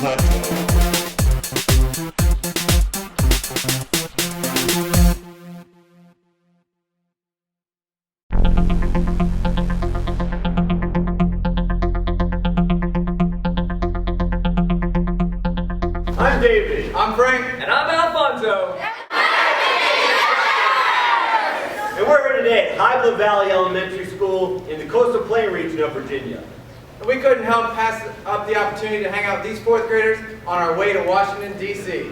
I'm David. I'm Frank. And I'm Alfonso. And we're here today at Hybla Valley Elementary School in the coastal plain region of Virginia. And we couldn't help pass up the opportunity to hang out with these fourth graders on our way to Washington, D.C.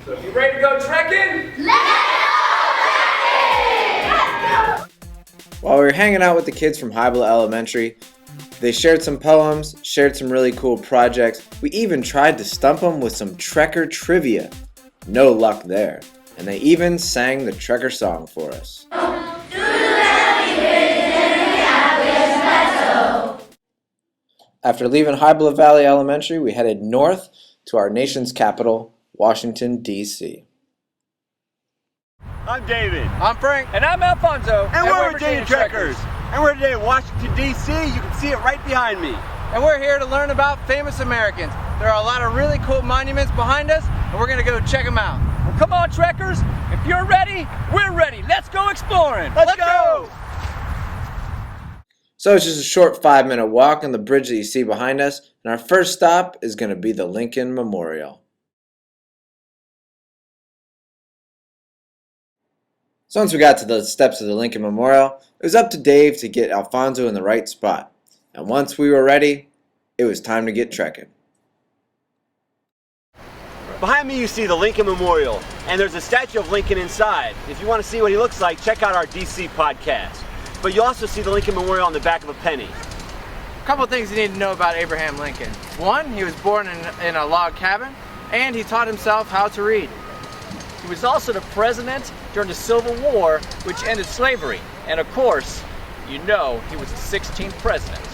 So if you're ready to go trekking, While we were hanging out with the kids from Hybla Elementary, they shared some poems, shared some really cool projects. We even tried to stump them with some Trekker trivia. No luck there. And they even sang the Trekker song for us. After leaving Hybla Valley Elementary, we headed north to our nation's capital, Washington, D.C. I'm David. I'm Frank. and I'm Alfonso. And we're Virginia Trekkers. And we're today in Washington, D.C. You can see it right behind me. And we're here to learn about famous Americans. There are a lot of really cool monuments behind us, and we're going to go check them out. Well, come on, trekkers. If you're ready, we're ready. Let's go exploring. Let's go! So it's just a short 5-minute walk on the bridge that you see behind us, and our first stop is going to be the Lincoln Memorial. So once we got to the steps of the Lincoln Memorial, it was up to Dave to get Alfonso in the right spot. And once we were ready, it was time to get trekking. Behind me you see the Lincoln Memorial, and there's a statue of Lincoln inside. If you want to see what he looks like, check out our DC podcast. But you also see the Lincoln Memorial on the back of a penny. A couple things you need to know about Abraham Lincoln. One, he was born in a log cabin, and he taught himself how to read. He was also the president during the Civil War, which ended slavery. And of course, you know he was the 16th president.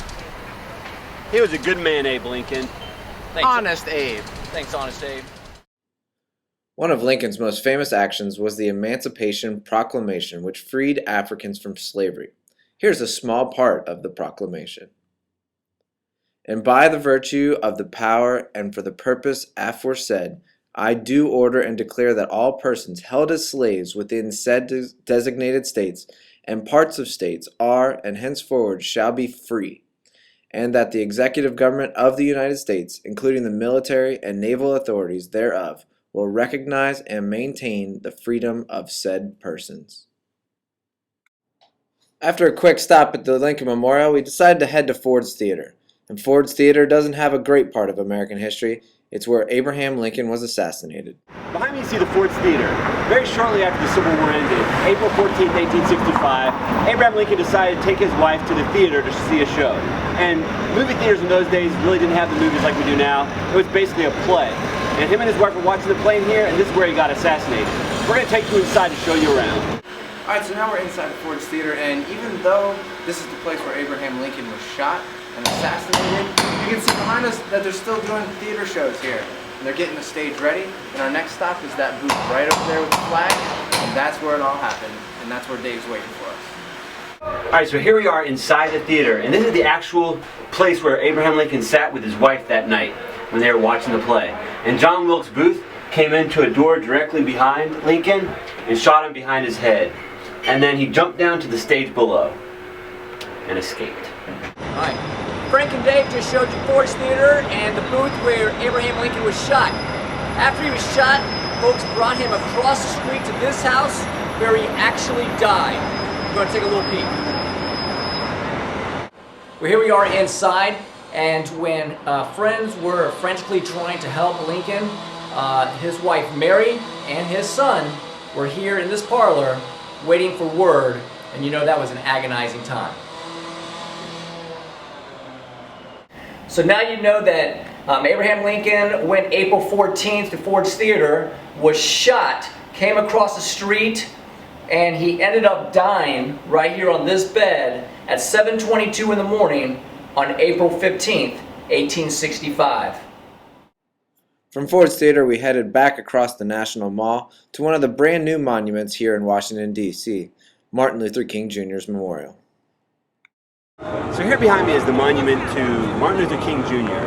He was a good man, Abe Lincoln. Thanks, Honest Abe. Thanks, Honest Abe. One of Lincoln's most famous actions was the Emancipation Proclamation, which freed Africans from slavery. Here's a small part of the proclamation. And by the virtue of the power and for the purpose aforesaid, I do order and declare that all persons held as slaves within said designated states and parts of states are and henceforward shall be free, and that the executive government of the United States, including the military and naval authorities thereof, will recognize and maintain the freedom of said persons. After a quick stop at the Lincoln Memorial, we decided to head to Ford's Theater. And Ford's Theater doesn't have a great part of American history. It's where Abraham Lincoln was assassinated. Behind me you see the Ford's Theater. Very shortly after the Civil War ended, April 14, 1865, Abraham Lincoln decided to take his wife to the theater to see a show. And movie theaters in those days really didn't have the movies like we do now. It was basically a play. And him and his wife were watching the play in here, and this is where he got assassinated. We're going to take you inside to show you around. Alright, so now we're inside Ford's Theater, and even though this is the place where Abraham Lincoln was shot and assassinated, you can see behind us that they're still doing theater shows here. And they're getting the stage ready, and our next stop is that booth right over there with the flag, and that's where it all happened, and that's where Dave's waiting for us. Alright, so here we are inside the theater, and this is the actual place where Abraham Lincoln sat with his wife that night when they were watching the play. And John Wilkes Booth came into a door directly behind Lincoln and shot him behind his head. And then he jumped down to the stage below and escaped. Hi. Frank and Dave just showed you Ford's Theater and the booth where Abraham Lincoln was shot. After he was shot, folks brought him across the street to this house where he actually died. We're going to take a little peek. Well, here we are inside, and when friends were frantically trying to help Lincoln, his wife Mary and his son were here in this parlor waiting for word, and you know that was an agonizing time. So now you know that Abraham Lincoln went April 14th to Ford's Theater, was shot, came across the street, and he ended up dying right here on this bed at 7:22 in the morning on April 15th, 1865. From Ford's Theater, we headed back across the National Mall to one of the brand new monuments here in Washington, D.C., Martin Luther King Jr.'s Memorial. So here behind me is the monument to Martin Luther King Jr.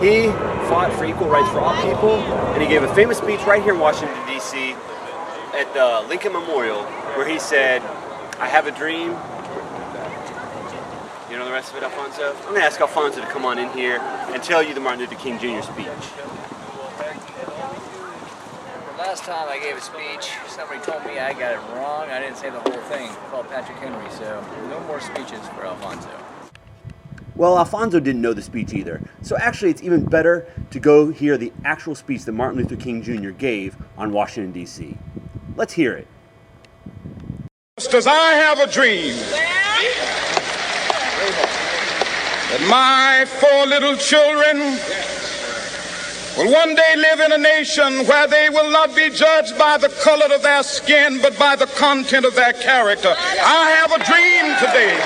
He fought for equal rights for all people, and he gave a famous speech right here in Washington, D.C. at the Lincoln Memorial, where he said, "I have a dream." You know the rest of it, Alfonso? I'm going to ask Alfonso to come on in here and tell you the Martin Luther King Jr. speech. Last time I gave a speech, somebody told me I got it wrong. I didn't say the whole thing. Called Patrick Henry, so no more speeches for Alfonso. Well, Alfonso didn't know the speech either, so actually it's even better to go hear the actual speech that Martin Luther King Jr. gave on Washington, D.C. Let's hear it. Just as I have a dream that my 4 little children will one day live in a nation where they will not be judged by the color of their skin, but by the content of their character. I have a dream today.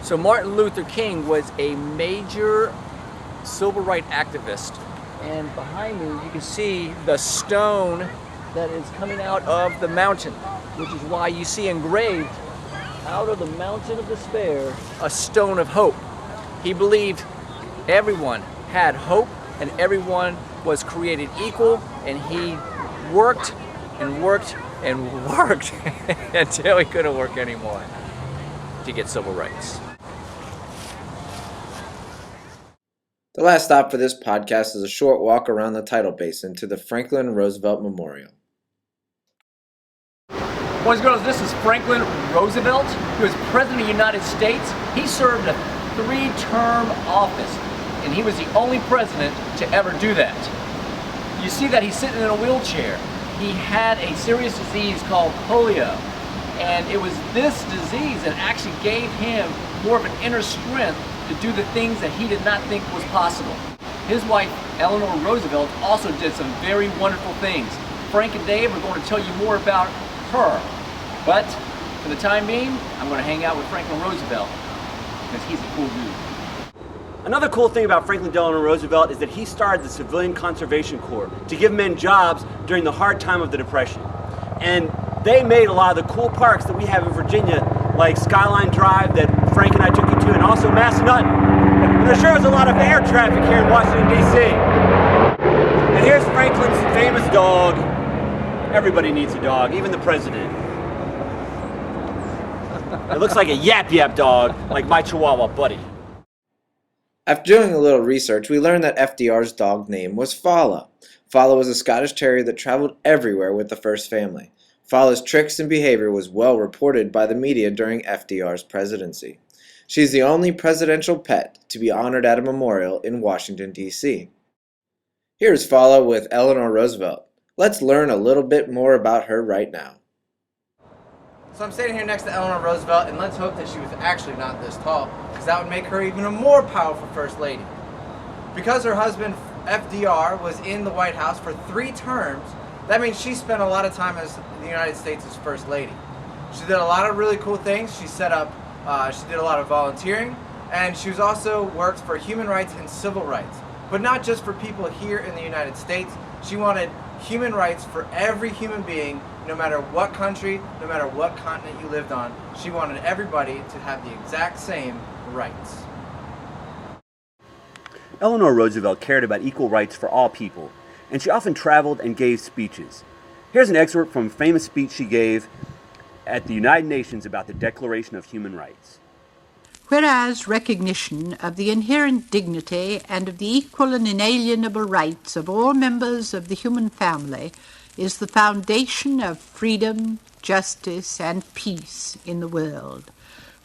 So Martin Luther King was a major civil rights activist, and behind me you can see the stone that is coming out of the mountain, which is why you see engraved out of the mountain of despair a stone of hope. He believed everyone had hope and everyone was created equal, and he worked and worked and worked until he couldn't work anymore to get civil rights. The last stop for this podcast is a short walk around the tidal basin to the Franklin Roosevelt Memorial. Boys and girls, this is Franklin Roosevelt. He was President of the United States. He served a 3-term office, and he was the only president to ever do that. You see that he's sitting in a wheelchair. He had a serious disease called polio, and it was this disease that actually gave him more of an inner strength to do the things that he did not think was possible. His wife, Eleanor Roosevelt, also did some very wonderful things. Frank and Dave are going to tell you more about her. But for the time being, I'm going to hang out with Franklin Roosevelt because he's a cool dude. Another cool thing about Franklin Delano Roosevelt is that he started the Civilian Conservation Corps to give men jobs during the hard time of the Depression. And they made a lot of the cool parks that we have in Virginia, like Skyline Drive that Frank and I took you to, and also Massanutten. And there sure is a lot of air traffic here in Washington, D.C. And here's Franklin's famous dog. Everybody needs a dog, even the president. It looks like a yap-yap dog, like my Chihuahua buddy. After doing a little research, we learned that FDR's dog name was Fala. Fala was a Scottish Terrier that traveled everywhere with the first family. Fala's tricks and behavior was well reported by the media during FDR's presidency. She's the only presidential pet to be honored at a memorial in Washington, D.C. Here's Fala with Eleanor Roosevelt. Let's learn a little bit more about her right now. So I'm standing here next to Eleanor Roosevelt, and let's hope that she was actually not this tall, because that would make her even a more powerful First Lady. Because her husband, FDR, was in the White House for 3 terms, that means she spent a lot of time as the United States' First Lady. She did a lot of really cool things. She did a lot of volunteering, and she was also worked for human rights and civil rights. But not just for people here in the United States. She wanted human rights for every human being, no matter what country, no matter what continent you lived on. She wanted everybody to have the exact same rights. Eleanor Roosevelt cared about equal rights for all people, and she often traveled and gave speeches. Here's an excerpt from a famous speech she gave at the United Nations about the Declaration of Human Rights. Whereas recognition of the inherent dignity and of the equal and inalienable rights of all members of the human family is the foundation of freedom, justice, and peace in the world.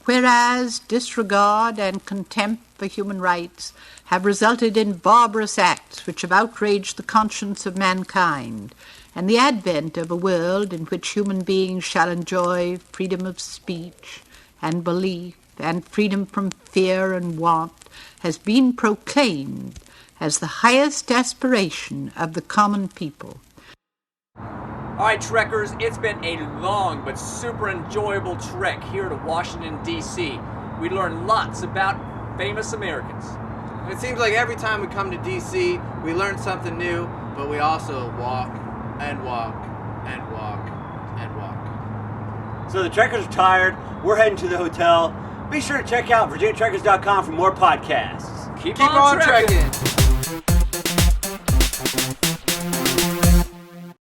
Whereas disregard and contempt for human rights have resulted in barbarous acts which have outraged the conscience of mankind, and the advent of a world in which human beings shall enjoy freedom of speech and belief and freedom from fear and want has been proclaimed as the highest aspiration of the common people. All right, Trekkers, it's been a long but super enjoyable trek here to Washington, D.C. We learned lots about famous Americans. It seems like every time we come to D.C., we learn something new, but we also walk and walk and walk and walk. So the trekkers are tired. We're heading to the hotel. Be sure to check out VirginiaTrekkers.com for more podcasts. Keep on trekking.